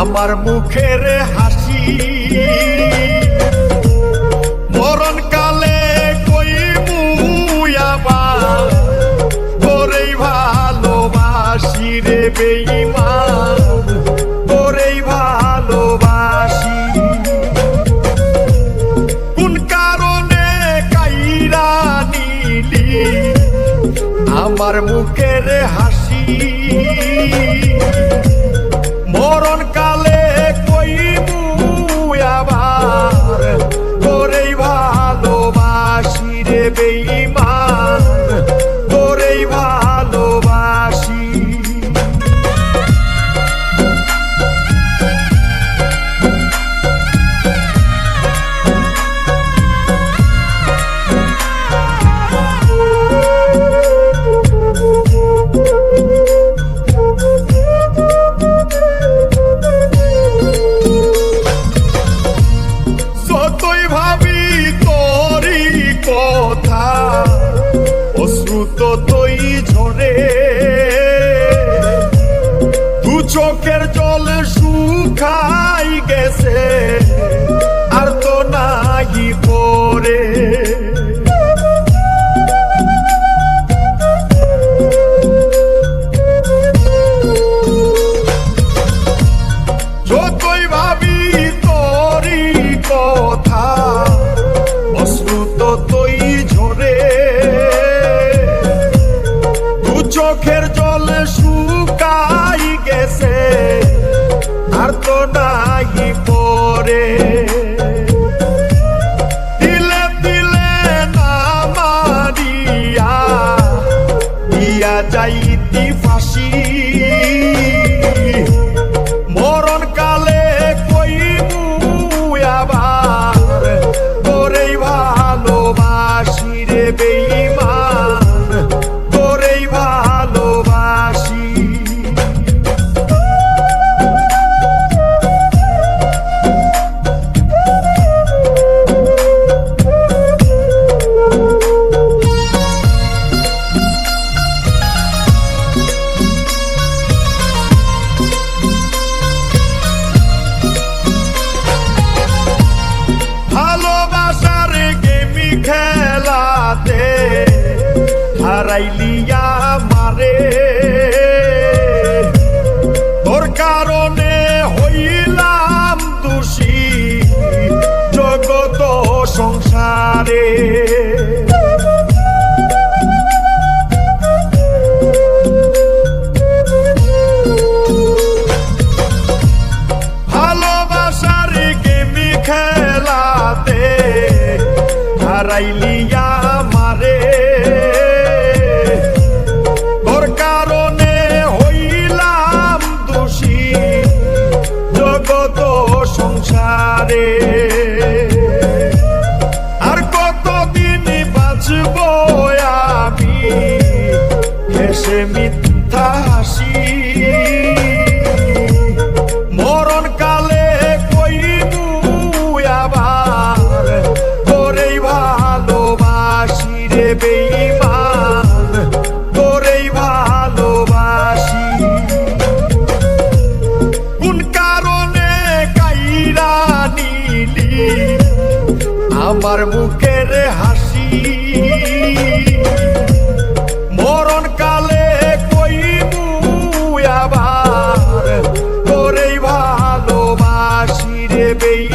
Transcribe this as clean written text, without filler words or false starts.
আমার মুখের হাসি মরণ কালে কইমু আবার তোরেই ভালোবাসি রে বেঈমান, তোরেই ভালোবাসি। কোন কারণে কাইরা নিলি আমার মুখের হাসি, মরণ কালে কইমু আবার তোরেই ভালোবাসি রে বেঈমান, তোরেই ভালোবাসি। অশ্রুত তৈ ঝরে দু চোখের জল শুকাই গেছে আর তো নাই পরে। যতই ভাবি তোরই কথা অশ্রুত তৈ ঝরে দু চোখের জল শুকাই গেছে আর তো নাই পরে। দিলে দিলে না মারিয়া দিয়া যাইতি ফাঁসি, মরণ কালে কইমু আবার তোরেই ভালোবাসি রে বেঈমান, তোরেই ভালোবাসি। ভালোবাসার গেমি খেলাতে হারাইলিয়া মারে, তোর কারণে হইলাম দোষী জগত সংসারে। ভালোবাসার গেমি খেলাতে হারাইলিয়া মারে, তোর কারণে হইলাম দোষী জগত সংসারে। আর কতদিন বাঁচব আমি হেসে মিথ্যা হাসি, মরণ কালে কইমু আবার তোরেই ভালোবাসি রে বেঈমান, তোরেই ভালোবাসি। কোন কারণে কাইরা নিলি আমার মুখের হাসি, মরণ কালে কইমু আবার তোরেই ভালোবাসি রে বেঈমান।